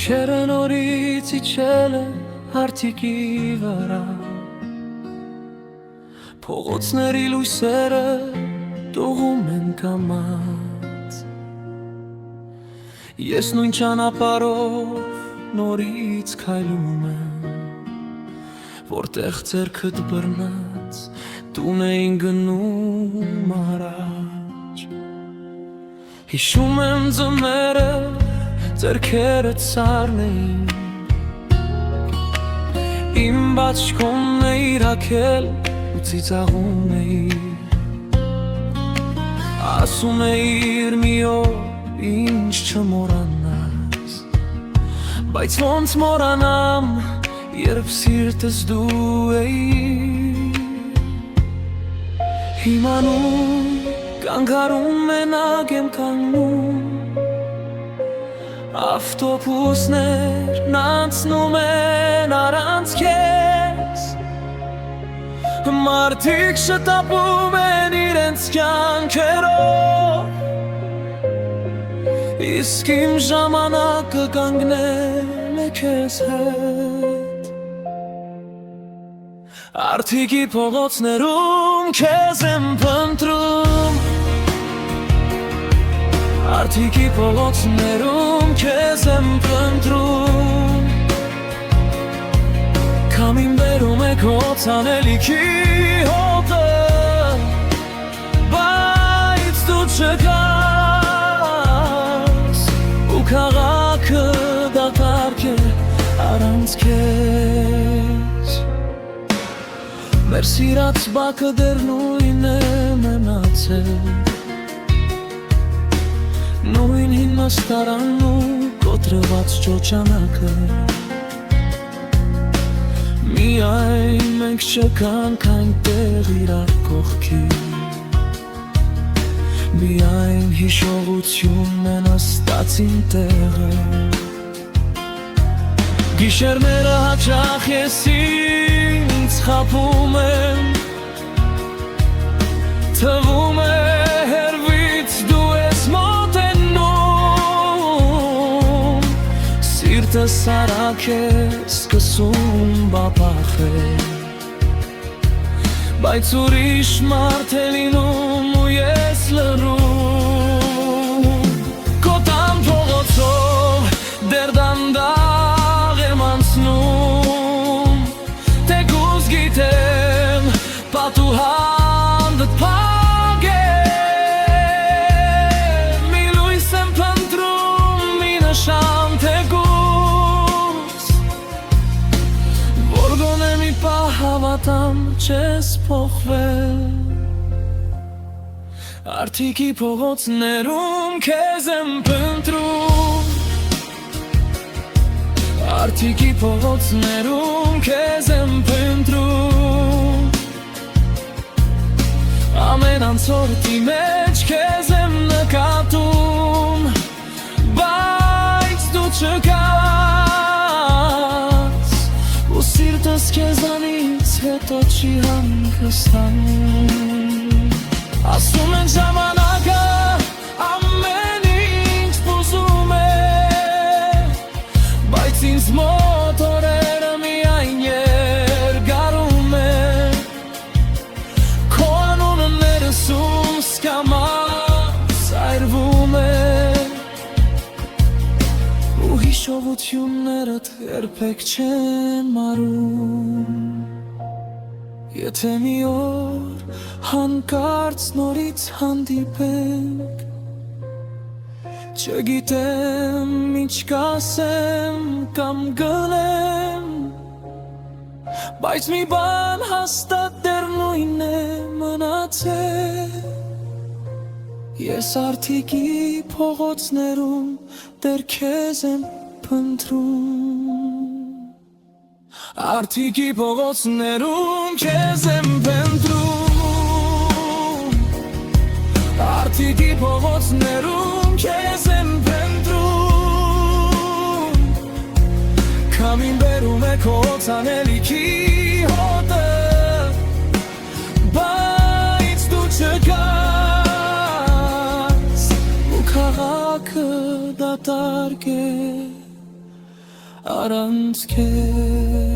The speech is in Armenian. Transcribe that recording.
Գիշերը նորից իջել է հարտիկի վրա, փողոցների լույսերը տողում են կամաց, ես նույն ճանապարհով նորից քայլում եմ, որտեղ ձեռքդ բռնած տուն էին գնում առաջ, հիշում եմ ձմերը ձեռքերդ սառն էին, իմ բաճկոնն էիր հագել ու ծիծաղում էիր, ասում էիր մի օր ինչ չմոռանաս, բայց ոնց մոռանամ, երբ սիրտս դու էիր, հիմա նույն կանգառում մենակ եմ կանգնում, ավտոբուսներն անցնում են առանց քեզ, մարդիկ շտապում են իրենց կյանքերով, իսկ իմ ժամանակը կանգնել է քեզ հետ, Արդիկի փողոցներում քեզ եմ փնտրում, Արդիկի փողոցներում քեզ եմ փնտրում, Քամին բերում է քո ցանելիքի հոտը, բայց դու չկաս, ու քաղաքը դատարկ է առանց քեզ, մեր սիրած բակը դեռ նույնն է մնացել, նույն հին նստարանն ու կոտրված ճոճանակը, միայն մենք չկանք այնտեղ իրար կողքին, միայն հիշողությունն է նստած իմ տեղը, գիշերները հաճախ ես ինձ խաբում եմ, թվում է հեռվից դու ես մոտենում, սիրտս արագ է սկսում բաբախել, բայց ուրիշ մարդ է լինում ու ես լռում, քո տան փողոցով դեռ դանդաղ եմ անցնում, թեկուզ գիտեմ պատուհանդդ փակ է, մի լույս եմ փնտրում, մի նշան թեկուզ, որ գոնե մի պահ հավատամ չես փոխվել, Արդիկի փողոցներում քեզ եմ փնտրում, Արդիկի փողոցներում քեզ եմ փնտրում, ամեն անցորդի մեջ քեզ եմ նկատում, բայց դու չկաս, ու սիրտս քեզանից հետո չի հանգստանում, ասում են ժամանակը ամեն ինչ բուժում է, բայց ինձ մոտ օրերը միայն երկարում են, քո անունը ներսում սկամած այրվում է, ու հիշողություններդ երբեք չեն մարում, եթե մի օր հանկարծ նորից հանդիպենք, չգիտեմ ինչ կասեմ կամ գնեմ, բայց մի բան հաստատ դեռ նույնն է մնացել, ես Արդիկի փողոցներում դեռ քեզ եմ փնտրում, Արդիկի փողոցներում քեզ եմ փնտրում, Արդիկի փողոցներում քեզ եմ փնտրում, Քամին բերում է քո ցանելիքի հոտը, բայց դու չկաս, ու քաղաքը դատարկ է առանց քեզ